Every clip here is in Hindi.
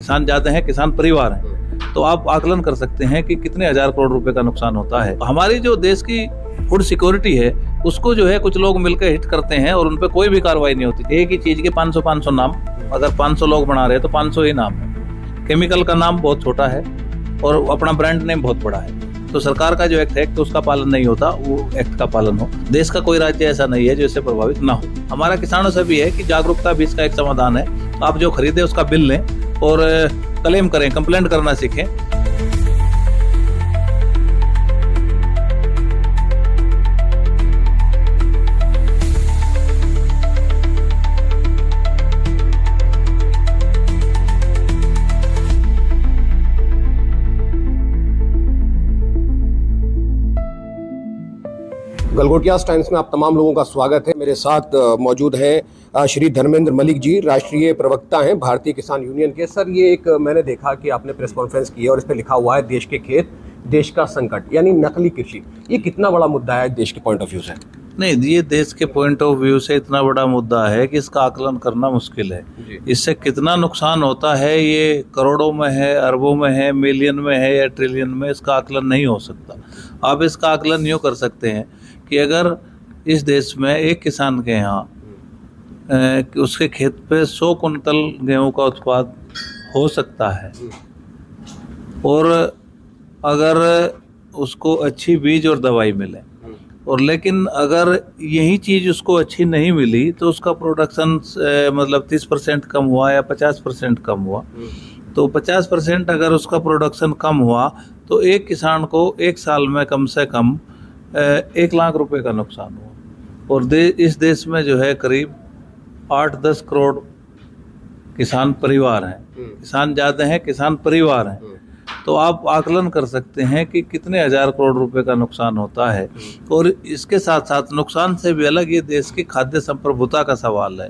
किसान ज़्यादा हैं, किसान परिवार हैं, तो आप आकलन कर सकते हैं कि कितने हजार करोड़ रुपए का नुकसान होता है। हमारी जो देश की फूड सिक्योरिटी है उसको जो है कुछ लोग मिलकर हिट करते हैं और उन पर कोई भी कार्रवाई नहीं होती। एक ही चीज के 500 नाम, अगर 500 लोग बना रहे हैं तो 500 ही नाम है। केमिकल का नाम बहुत छोटा है और अपना ब्रांड नेम बहुत बड़ा है। तो सरकार का जो एक्ट है तो उसका पालन नहीं होता, वो एक्ट का पालन हो। देश का कोई राज्य ऐसा नहीं है जो इससे प्रभावित ना हो। हमारा किसानों से भी है कि जागरूकता भी इसका एक समाधान है। आप जो खरीदे उसका बिल लें और क्लेम करें, कंप्लेंट करना सीखें। गलगोटियाज टाइम्स में आप तमाम लोगों का स्वागत है। मेरे साथ मौजूद हैं श्री धर्मेंद्र मलिक जी, राष्ट्रीय प्रवक्ता हैं भारतीय किसान यूनियन के। सर, ये एक मैंने देखा कि आपने प्रेस कॉन्फ्रेंस की है और इस पे लिखा हुआ है देश के खेत देश का संकट, यानी नकली कृषि। ये कितना बड़ा मुद्दा है देश के पॉइंट ऑफ व्यू से? नहीं, ये देश के पॉइंट ऑफ व्यू से इतना बड़ा मुद्दा है कि इसका आकलन करना मुश्किल है। इससे कितना नुकसान होता है ये करोड़ों में है, अरबों में है, मिलियन में है या ट्रिलियन में, इसका आकलन नहीं हो सकता। आप इसका आकलन यूँ कर सकते हैं कि अगर इस देश में एक किसान के यहाँ उसके खेत पे 100 कुंटल गेहूं का उत्पाद हो सकता है और अगर उसको अच्छी बीज और दवाई मिले, और लेकिन अगर यही चीज़ उसको अच्छी नहीं मिली तो उसका प्रोडक्शन मतलब 30% कम हुआ या 50% कम हुआ, तो 50% अगर उसका प्रोडक्शन कम हुआ तो एक किसान को एक साल में कम से कम 1 लाख रुपए का नुकसान हुआ। और इस देश में जो है करीब 8-10 करोड़ किसान परिवार हैं। किसान ज़्यादा हैं, किसान परिवार हैं, तो आप आकलन कर सकते हैं कि कितने हजार करोड़ रुपए का नुकसान होता है। और इसके साथ साथ नुकसान से भी अलग ये देश की खाद्य संप्रभुता का सवाल है।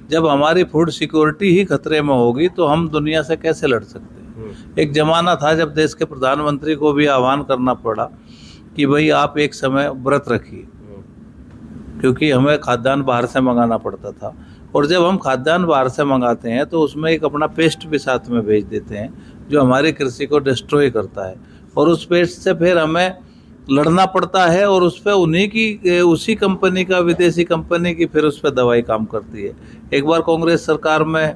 जब हमारी फूड सिक्योरिटी ही खतरे में होगी तो हम दुनिया से कैसे लड़ सकते हैं। एक जमाना था जब देश के प्रधानमंत्री को भी आह्वान करना पड़ा कि भाई आप एक समय व्रत रखिए, क्योंकि हमें खाद्यान्न बाहर से मंगाना पड़ता था। और जब हम खाद्यान्न बाहर से मंगाते हैं तो उसमें एक अपना पेस्ट भी साथ में भेज देते हैं जो हमारी कृषि को डिस्ट्रॉय करता है, और उस पेस्ट से फिर हमें लड़ना पड़ता है और उस पर उसी कंपनी का, विदेशी कंपनी की फिर उस पर दवाई काम करती है। एक बार कांग्रेस सरकार में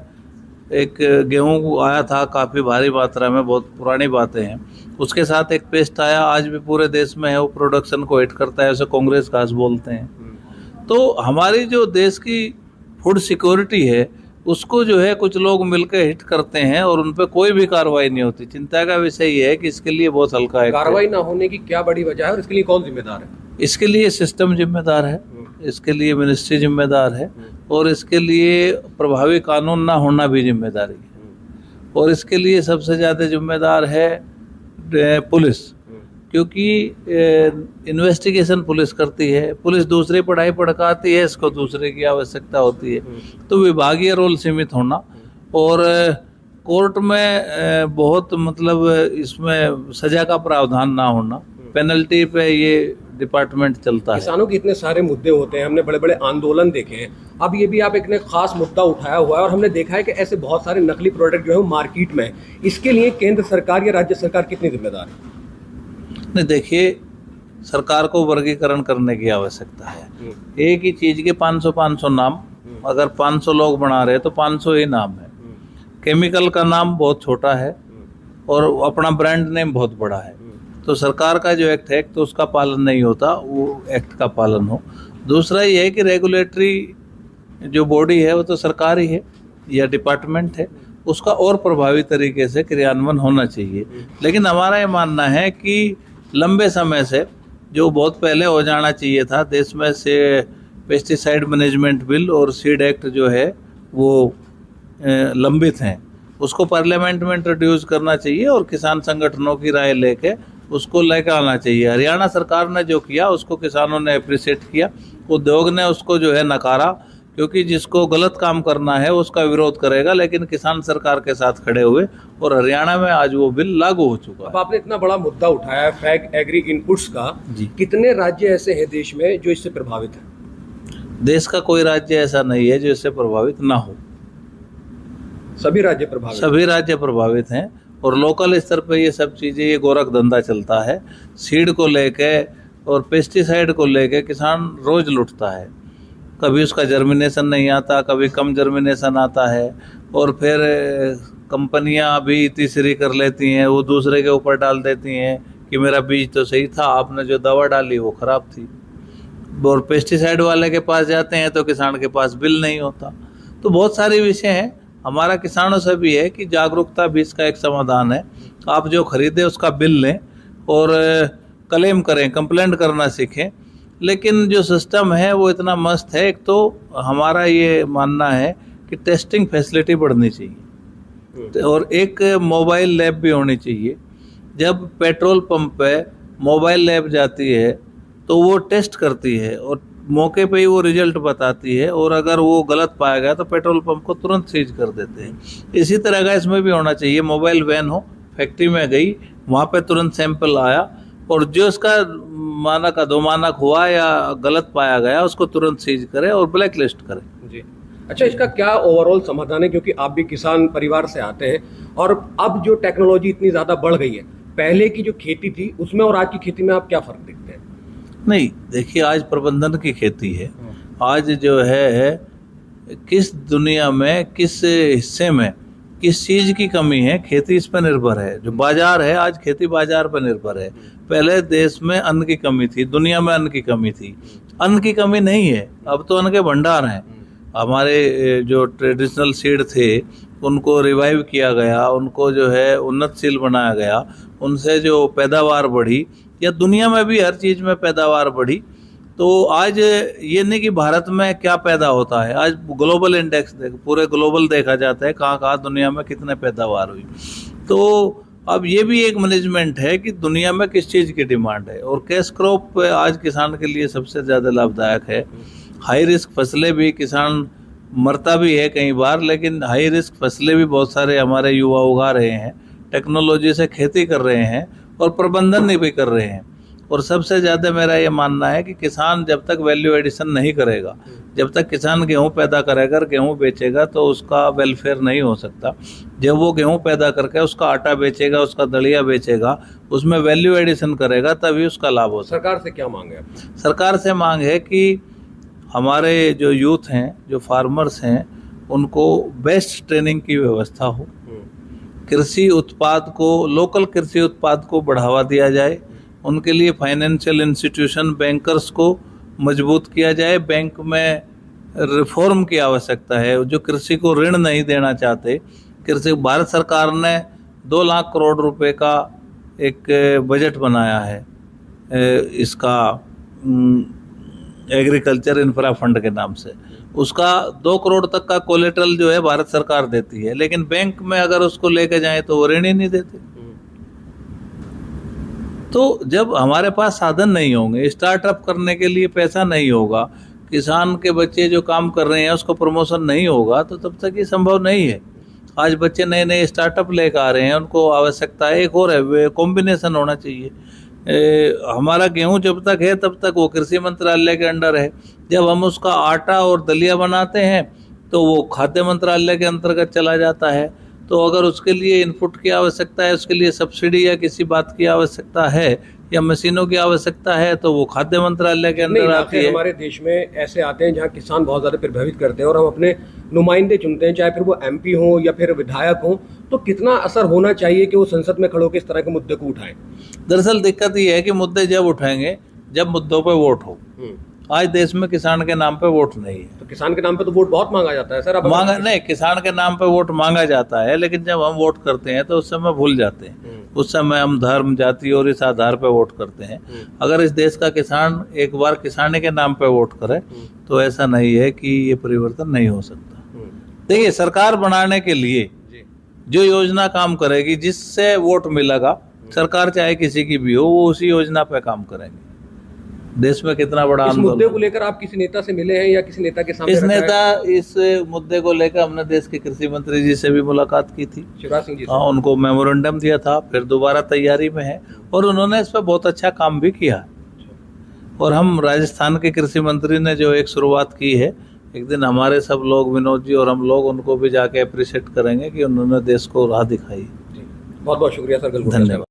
एक गेहूं आया था काफ़ी भारी मात्रा में, बहुत पुरानी बातें हैं, उसके साथ एक पेस्ट आया, आज भी पूरे देश में है, वो प्रोडक्शन को हिट करता है, उसे कांग्रेस घास बोलते हैं। तो हमारी जो देश की फूड सिक्योरिटी है उसको जो है कुछ लोग मिलकर हिट करते हैं और उन पर कोई भी कार्रवाई नहीं होती। चिंता का विषय ये है कि इसके लिए बहुत हल्का है। कार्रवाई ना होने की क्या बड़ी वजह है और इसके लिए कौन जिम्मेदार है? इसके लिए सिस्टम जिम्मेदार है, इसके लिए मिनिस्ट्री जिम्मेदार है, और इसके लिए प्रभावी कानून ना होना भी जिम्मेदारी है, और इसके लिए सबसे ज़्यादा जिम्मेदार है पुलिस, क्योंकि इन्वेस्टिगेशन पुलिस करती है। पुलिस दूसरी पढ़ाई पढ़ाती है, इसको दूसरे की आवश्यकता होती है। तो विभागीय रोल सीमित होना और कोर्ट में बहुत मतलब इसमें सजा का प्रावधान ना होना, पेनल्टी पे ये डिपार्टमेंट चलता है। किसानों के इतने सारे मुद्दे होते हैं, हमने बड़े बड़े आंदोलन देखे हैं। अब ये भी आप एक खास मुद्दा उठाया हुआ है और हमने देखा है कि ऐसे बहुत सारे नकली प्रोडक्ट जो है मार्केट में, इसके लिए केंद्र सरकार या राज्य सरकार कितनी जिम्मेदार है? नहीं, देखिए, सरकार को वर्गीकरण करने की आवश्यकता है। एक ही चीज के 500 नाम, अगर 500 लोग बना रहे तो 500 ही नाम है। केमिकल का नाम बहुत छोटा है और अपना ब्रांड नेम बहुत बड़ा है। तो सरकार का जो एक्ट है तो उसका पालन नहीं होता, वो एक्ट का पालन हो। दूसरा ये है कि रेगुलेटरी जो बॉडी है वो तो सरकार ही है या डिपार्टमेंट है, उसका और प्रभावी तरीके से क्रियान्वयन होना चाहिए। लेकिन हमारा ये मानना है कि लंबे समय से, जो बहुत पहले हो जाना चाहिए था, देश में से पेस्टिसाइड मैनेजमेंट बिल और सीड एक्ट जो है वो लंबित हैं, उसको पार्लियामेंट में इंट्रोड्यूस करना चाहिए और किसान संगठनों की राय लेके उसको लेकर आना चाहिए। हरियाणा सरकार ने जो किया उसको किसानों ने अप्रिशिएट किया, उद्योग ने उसको जो है नकारा, क्योंकि जिसको गलत काम करना है उसका विरोध करेगा, लेकिन किसान सरकार के साथ खड़े हुए और हरियाणा में आज वो बिल लागू हो चुका है। अब आपने इतना बड़ा मुद्दा उठाया है फैग एग्री इनपुट्स का, कितने राज्य ऐसे हैं देश में जो इससे प्रभावित हैं? देश का कोई राज्य ऐसा नहीं है जो इससे प्रभावित ना हो। सभी राज्य प्रभावित? सभी राज्य प्रभावित हैं और लोकल स्तर पे ये सब चीज़ें, ये गोरख धंधा चलता है। सीड को लेके और पेस्टिसाइड को लेके किसान रोज लुटता है। कभी उसका जर्मिनेशन नहीं आता, कभी कम जर्मिनेशन आता है, और फिर कंपनियां भी तीसरी कर लेती हैं, वो दूसरे के ऊपर डाल देती हैं कि मेरा बीज तो सही था, आपने जो दवा डाली वो खराब थी। और पेस्टिसाइड वाले के पास जाते हैं तो किसान के पास बिल नहीं होता। तो बहुत सारे विषय हैं। हमारा किसानों से भी है कि जागरूकता भी इसका एक समाधान है। आप जो खरीदे उसका बिल लें और क्लेम करें, कंप्लेंट करना सीखें। लेकिन जो सिस्टम है वो इतना मस्त है। एक तो हमारा ये मानना है कि टेस्टिंग फैसिलिटी बढ़नी चाहिए और एक मोबाइल लैब भी होनी चाहिए। जब पेट्रोल पंप पे मोबाइल लैब जाती है तो वो टेस्ट करती है और मौके पे ही वो रिजल्ट बताती है, और अगर वो गलत पाया गया तो पेट्रोल पंप को तुरंत सीज कर देते हैं। इसी तरह का इसमें भी होना चाहिए। मोबाइल वैन हो, फैक्ट्री में गई, वहाँ पे तुरंत सैंपल आया और जो उसका मानक अधोमानक हुआ या गलत पाया गया उसको तुरंत सीज करे और ब्लैक लिस्ट करे। जी। अच्छा, इसका क्या ओवरऑल समाधान है? क्योंकि आप भी किसान परिवार से आते हैं और अब जो टेक्नोलॉजी इतनी ज़्यादा बढ़ गई है, पहले की जो खेती थी उसमें और आज की खेती में आप क्या फ़र्क देखते हैं? नहीं, देखिए, आज प्रबंधन की खेती है। आज जो है किस दुनिया में, किस हिस्से में किस चीज़ की कमी है, खेती इस पर निर्भर है। जो बाजार है, आज खेती बाजार पर निर्भर है। पहले देश में अन्न की कमी थी, दुनिया में अन्न की कमी थी। अन्न की कमी नहीं है, अब तो अन्न के भंडार हैं। हमारे जो ट्रेडिशनल सीड थे उनको रिवाइव किया गया, उनको जो है उन्नतशील बनाया गया, उनसे जो पैदावार बढ़ी, या दुनिया में भी हर चीज़ में पैदावार बढ़ी। तो आज ये नहीं कि भारत में क्या पैदा होता है, आज ग्लोबल इंडेक्स पूरे ग्लोबल देखा जाता है कहाँ कहाँ दुनिया में कितने पैदावार हुई। तो अब ये भी एक मैनेजमेंट है कि दुनिया में किस चीज़ की डिमांड है। और कैश क्रॉप आज किसान के लिए सबसे ज़्यादा लाभदायक है। हाई रिस्क फसलें भी, किसान मरता भी है कई बार, लेकिन हाई रिस्क फसलें भी बहुत सारे हमारे युवा उगा रहे हैं, टेक्नोलॉजी से खेती कर रहे हैं और प्रबंधन भी कर रहे हैं। और सबसे ज़्यादा मेरा ये मानना है कि किसान जब तक वैल्यू एडिशन नहीं करेगा, जब तक किसान गेहूं पैदा करेगा, गेहूं बेचेगा, तो उसका वेलफेयर नहीं हो सकता। जब वो गेहूं पैदा करके उसका आटा बेचेगा, उसका दलिया बेचेगा, उसमें वैल्यू एडिशन करेगा, तभी उसका लाभ हो सकता है। सरकार से क्या मांग है? सरकार से मांग है कि हमारे जो यूथ हैं, जो फार्मर्स हैं, उनको बेस्ट ट्रेनिंग की व्यवस्था हो। कृषि उत्पाद को, लोकल कृषि उत्पाद को बढ़ावा दिया जाए। उनके लिए फाइनेंशियल इंस्टीट्यूशन, बैंकर्स को मजबूत किया जाए। बैंक में रिफॉर्म की आवश्यकता है। जो कृषि को ऋण नहीं देना चाहते, कृषि, भारत सरकार ने 2 लाख करोड़ रुपए का एक बजट बनाया है इसका एग्रीकल्चर इंफ्रा फंड के नाम से। उसका 2 करोड़ तक का कोलेटरल जो है भारत सरकार देती है, लेकिन बैंक में अगर उसको लेके जाएं तो वो ऋण ही नहीं देते। तो जब हमारे पास साधन नहीं होंगे, स्टार्टअप करने के लिए पैसा नहीं होगा, किसान के बच्चे जो काम कर रहे हैं उसको प्रमोशन नहीं होगा, तो तब तक ये संभव नहीं है। आज बच्चे नए नए स्टार्टअप लेकर आ रहे हैं, उनको आवश्यकता है। एक और है, कॉम्बिनेशन होना चाहिए। हमारा गेहूं जब तक है तब तक वो कृषि मंत्रालय के अंडर है। जब हम उसका आटा और दलिया बनाते हैं तो वो खाद्य मंत्रालय के अंतर्गत चला जाता है। तो अगर उसके लिए इनपुट की आवश्यकता है, उसके लिए सब्सिडी या किसी बात की आवश्यकता है या मशीनों की आवश्यकता है, तो वो खाद्य मंत्रालय के अंदर आती है। हमारे देश में ऐसे आते हैं जहाँ किसान बहुत ज़्यादा प्रभावित करते हैं और हम अपने नुमाइंदे चुनते हैं, चाहे फिर वो MP हो या फिर विधायक हो, तो कितना असर होना चाहिए कि वो संसद में खड़े होकर इस तरह के मुद्दे को उठाएं? दरअसल दिक्कत ये है कि मुद्दे जब उठाएंगे जब मुद्दों पर वोट हो। आज देश में किसान के नाम पे वोट नहीं है। तो किसान के नाम पे तो वोट बहुत मांगा जाता है सर। अब मांगा नहीं, किसान के नाम पे वोट मांगा जाता है, लेकिन जब हम वोट करते हैं तो उस समय भूल जाते हैं। उस समय हम धर्म, जाति और इस आधार पे वोट करते हैं। अगर इस देश का किसान एक बार किसानी के नाम पे वोट करे तो ऐसा नहीं है कि ये परिवर्तन नहीं हो सकता। देखिए, सरकार बनाने के लिए जो योजना काम करेगी, जिससे वोट मिलेगा, सरकार चाहे किसी की भी हो, वो उसी योजना पे काम करेंगे। देश में कितना बड़ा इस मुद्दे को लेकर आप किसी नेता से मिले हैं या किसी नेता के सामने? इस मुद्दे को लेकर हमने देश के कृषि मंत्री जी से भी मुलाकात की थी, शिवराज सिंह जी। हाँ, उनको मेमोरेंडम दिया था, फिर दोबारा तैयारी में है और उन्होंने इस पर बहुत अच्छा काम भी किया। और हम राजस्थान के कृषि मंत्री ने जो एक शुरुआत की है, एक दिन हमारे सब लोग, विनोद जी और हम लोग, उनको भी जाके अप्रिशिएट करेंगे कि उन्होंने देश को राह दिखाई। बहुत बहुत शुक्रिया सर। धन्यवाद।